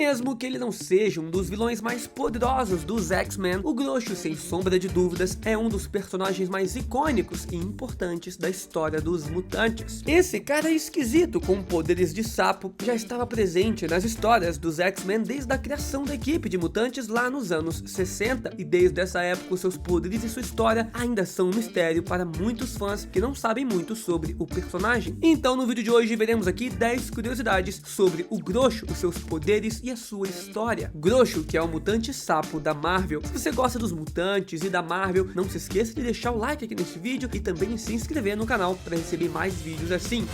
mesmo que ele não seja um dos vilões mais poderosos dos X-Men, o Groucho, sem sombra de dúvidas, é um dos personagens mais icônicos e importantes da história dos mutantes. Esse cara esquisito com poderes de sapo já estava presente nas histórias dos X-Men desde a criação da equipe de mutantes lá nos anos 60, e desde essa época os seus poderes e sua história ainda são um mistério para muitos fãs que não sabem muito sobre o personagem. Então no vídeo de hoje veremos aqui 10 curiosidades sobre o Groucho, os seus poderes e a sua história. Groucho, que é o mutante sapo da Marvel. Se você gosta dos mutantes e da Marvel, não se esqueça de deixar o like aqui nesse vídeo e também se inscrever no canal para receber mais vídeos assim.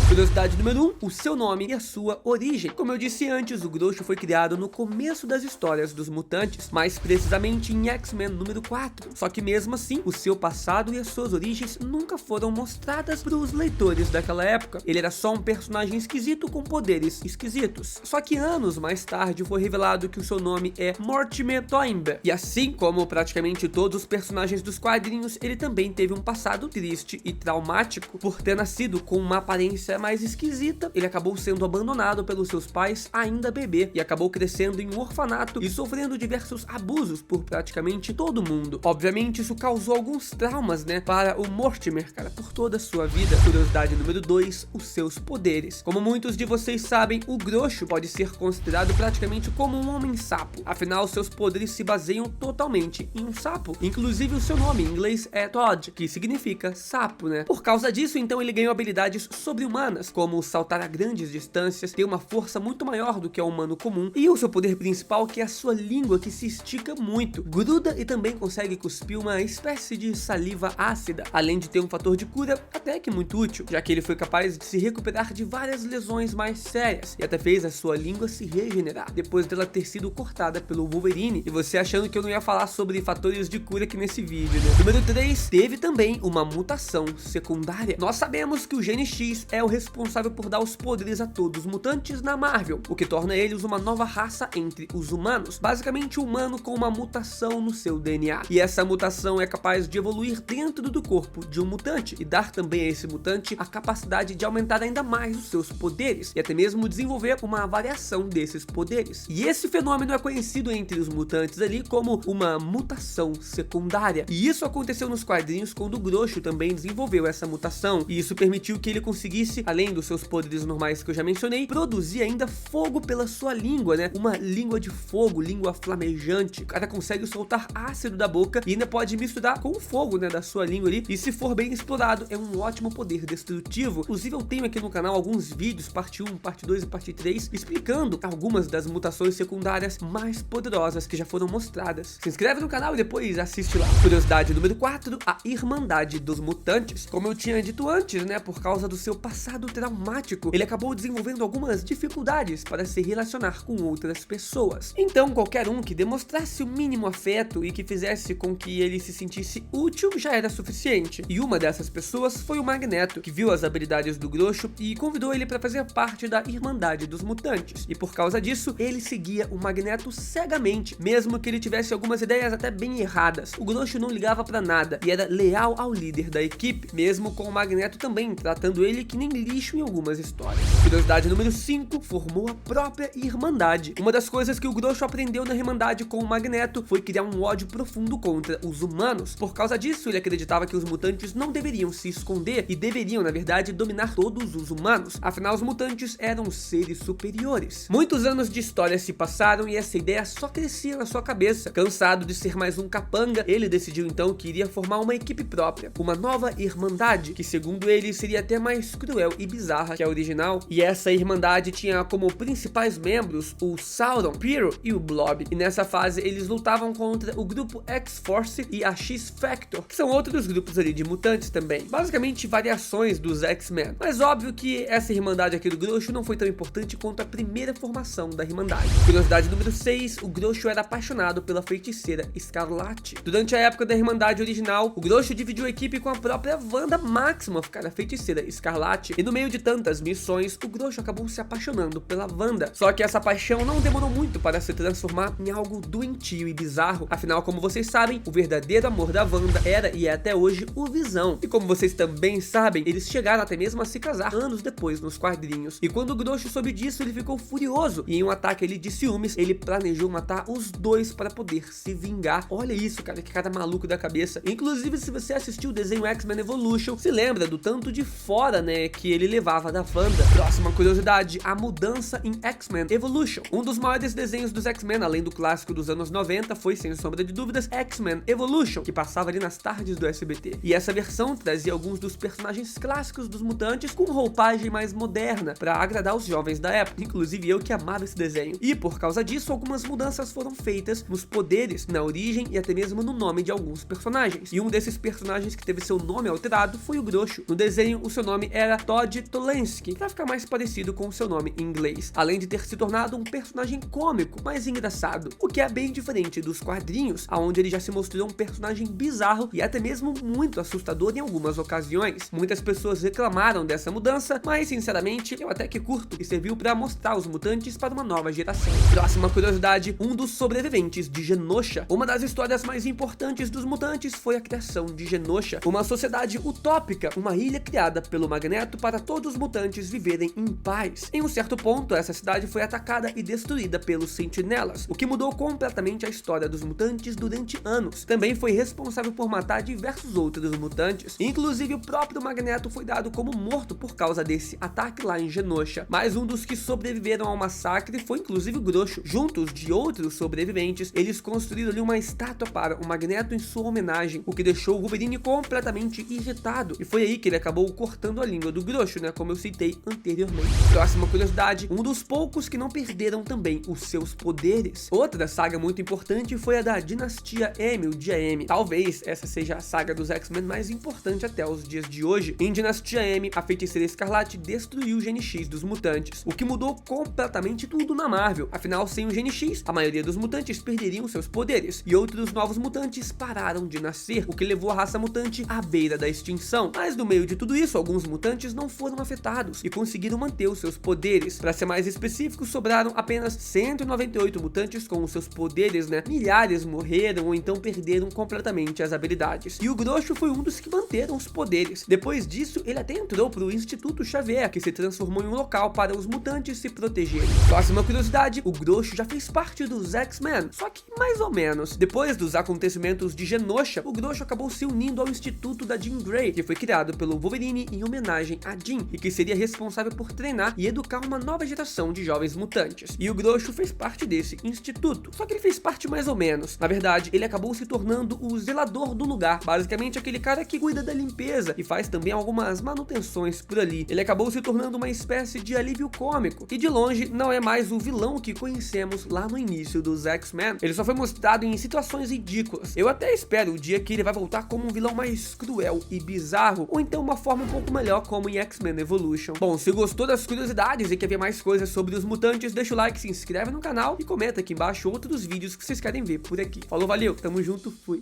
Curiosidade número 1, o seu nome e a sua origem. Como eu disse antes, o Groucho foi criado no começo das histórias dos mutantes, mais precisamente em X-Men número 4. Só que mesmo assim, o seu passado e as suas origens nunca foram mostradas para os leitores daquela época. Ele era só um personagem esquisito com poderes esquisitos. Só que anos mais tarde foi revelado que o seu nome é Mortimer Toynbee. E assim como praticamente todos os personagens dos quadrinhos, ele também teve um passado triste e traumático. Por ter nascido com uma aparência mais esquisita, ele acabou sendo abandonado pelos seus pais ainda bebê e acabou crescendo em um orfanato e sofrendo diversos abusos por praticamente todo mundo. Obviamente isso causou alguns traumas, né, para o Mortimer, cara, por toda a sua vida. Curiosidade número 2, os seus poderes. Como muitos de vocês sabem, o Groucho pode ser considerado praticamente como um homem-sapo. Afinal, seus poderes se baseiam totalmente em um sapo. Inclusive o seu nome em inglês é Todd, que significa sapo, né? Por causa disso, então, ele ganhou habilidades sobre-humanas, como saltar a grandes distâncias, ter uma força muito maior do que o humano comum, e o seu poder principal, que é a sua língua, que se estica muito, gruda e também consegue cuspir uma espécie de saliva ácida, além de ter um fator de cura até que muito útil, já que ele foi capaz de se recuperar de várias lesões mais sérias, e até fez a sua língua se regenerar, depois dela ter sido cortada pelo Wolverine, e você achando que eu não ia falar sobre fatores de cura aqui nesse vídeo, né? Número 3, teve também uma mutação secundária. Nós sabemos que o Gene X é o responsável por dar os poderes a todos os mutantes na Marvel, o que torna eles uma nova raça entre os humanos, basicamente um humano com uma mutação no seu DNA, e essa mutação é capaz de evoluir dentro do corpo de um mutante e dar também a esse mutante a capacidade de aumentar ainda mais os seus poderes e até mesmo desenvolver uma variação desses poderes. E esse fenômeno é conhecido entre os mutantes ali como uma mutação secundária, e isso aconteceu nos quadrinhos quando o Groucho também desenvolveu essa mutação, e isso permitiu que ele conseguisse, além dos seus poderes normais que eu já mencionei, produzir ainda fogo pela sua língua, né? Uma língua de fogo, língua flamejante. O cara consegue soltar ácido da boca e ainda pode misturar com o fogo, né, da sua língua ali, e se for bem explorado, é um ótimo poder destrutivo. Inclusive eu tenho aqui no canal alguns vídeos, parte 1, parte 2 e parte 3, explicando algumas das mutações secundárias mais poderosas que já foram mostradas. Se inscreve no canal e depois assiste lá. Curiosidade número 4, a Irmandade dos Mutantes. Como eu tinha dito antes, né, por causa do seu passado traumático, ele acabou desenvolvendo algumas dificuldades para se relacionar com outras pessoas. Então qualquer um que demonstrasse o mínimo afeto e que fizesse com que ele se sentisse útil já era suficiente. E uma dessas pessoas foi o Magneto, que viu as habilidades do Groucho e convidou ele para fazer parte da Irmandade dos Mutantes. E por causa disso, ele seguia o Magneto cegamente, mesmo que ele tivesse algumas ideias até bem erradas. O Groucho não ligava para nada e era leal ao líder da equipe, mesmo com o Magneto também tratando ele que nem lixo em algumas histórias. Curiosidade número 5, formou a própria Irmandade. Uma das coisas que o Groucho aprendeu na Irmandade com o Magneto foi criar um ódio profundo contra os humanos. Por causa disso, ele acreditava que os mutantes não deveriam se esconder e deveriam, na verdade, dominar todos os humanos. Afinal, os mutantes eram seres superiores. Muitos anos de história se passaram e essa ideia só crescia na sua cabeça. Cansado de ser mais um capanga, ele decidiu então que iria formar uma equipe própria, uma nova Irmandade, que segundo ele seria até mais cruel e bizarra que a original, e essa Irmandade tinha como principais membros o Sauron, Pyro e o Blob, e nessa fase eles lutavam contra o grupo X-Force e a X-Factor, que são outros grupos ali de mutantes também, basicamente variações dos X-Men. Mas óbvio que essa Irmandade aqui do Groucho não foi tão importante quanto a primeira formação da Irmandade. Curiosidade número 6, o Groucho era apaixonado pela feiticeira Escarlate. Durante a época da Irmandade original, o Groucho dividiu a equipe com a própria Wanda Maximoff, cara, a feiticeira Escarlate, e no meio de tantas missões, o Grosso acabou se apaixonando pela Wanda. Só que essa paixão não demorou muito para se transformar em algo doentio e bizarro. Afinal, como vocês sabem, o verdadeiro amor da Wanda era e é até hoje o Visão. E como vocês também sabem, eles chegaram até mesmo a se casar anos depois nos quadrinhos. E quando o Grosso soube disso, ele ficou furioso. E em um ataque ali de ciúmes, ele planejou matar os dois para poder se vingar. Olha isso, cara, que cara maluco da cabeça. Inclusive, se você assistiu o desenho X-Men Evolution, se lembra do tanto de fora, né, que ele levava da Wanda. Próxima curiosidade, a mudança em X-Men Evolution. Um dos maiores desenhos dos X-Men, além do clássico dos anos 90, foi, sem sombra de dúvidas, X-Men Evolution, que passava ali nas tardes do SBT. E essa versão trazia alguns dos personagens clássicos dos mutantes com roupagem mais moderna, para agradar os jovens da época, inclusive eu que amava esse desenho. E por causa disso, algumas mudanças foram feitas nos poderes, na origem e até mesmo no nome de alguns personagens. E um desses personagens que teve seu nome alterado foi o Grosso. No desenho, o seu nome era Todd Tolensky, para ficar mais parecido com o seu nome em inglês, além de ter se tornado um personagem cômico, mais engraçado, o que é bem diferente dos quadrinhos, onde ele já se mostrou um personagem bizarro e até mesmo muito assustador em algumas ocasiões. Muitas pessoas reclamaram dessa mudança, mas sinceramente eu até que curto, e serviu para mostrar os mutantes para uma nova geração. Próxima curiosidade, um dos sobreviventes de Genosha. Uma das histórias mais importantes dos mutantes foi a criação de Genosha, uma sociedade utópica, uma ilha criada pelo Magneto para todos os mutantes viverem em paz. Em um certo ponto, essa cidade foi atacada e destruída pelos Sentinelas, o que mudou completamente a história dos mutantes durante anos. Também foi responsável por matar diversos outros mutantes, inclusive o próprio Magneto foi dado como morto por causa desse ataque lá em Genosha. Mas um dos que sobreviveram ao massacre foi inclusive o Grosso. Juntos de outros sobreviventes, eles construíram ali uma estátua para o Magneto em sua homenagem, o que deixou o Wolverine completamente irritado, e foi aí que ele acabou cortando a língua do Grosso, né, como eu citei anteriormente. Próxima curiosidade, um dos poucos que não perderam também os seus poderes. Outra saga muito importante foi a da Dinastia M, o Dia M. Talvez essa seja a saga dos X-Men mais importante até os dias de hoje. Em Dinastia M, a Feiticeira Escarlate destruiu o Gene X dos mutantes, o que mudou completamente tudo na Marvel. Afinal, sem o Gene X, a maioria dos mutantes perderiam seus poderes, e outros novos mutantes pararam de nascer, o que levou a raça mutante à beira da extinção. Mas no meio de tudo isso, alguns mutantes não foram afetados e conseguiram manter os seus poderes. Para ser mais específico, sobraram apenas 198 mutantes com os seus poderes, né? Milhares morreram ou então perderam completamente as habilidades. E o Grosso foi um dos que manteram os poderes. Depois disso, ele até entrou pro Instituto Xavier, que se transformou em um local para os mutantes se protegerem. Próxima curiosidade, o Grosso já fez parte dos X-Men, só que mais ou menos. Depois dos acontecimentos de Genosha, o Grosso acabou se unindo ao Instituto da Jean Grey, que foi criado pelo Wolverine em homenagem a Jean, e que seria responsável por treinar e educar uma nova geração de jovens mutantes. E o Grosso fez parte desse instituto, só que ele fez parte mais ou menos. Na verdade, ele acabou se tornando o zelador do lugar, basicamente aquele cara que cuida da limpeza e faz também algumas manutenções por ali. Ele acabou se tornando uma espécie de alívio cômico, e de longe não é mais o vilão que conhecemos lá no início dos X-Men. Ele só foi mostrado em situações ridículas. Eu até espero o dia que ele vai voltar como um vilão mais cruel e bizarro, ou então uma forma um pouco melhor como em X-Men Evolution. Bom, se gostou das curiosidades e quer ver mais coisas sobre os mutantes, deixa o like, se inscreve no canal e comenta aqui embaixo outros vídeos que vocês querem ver por aqui. Falou, valeu, tamo junto, fui!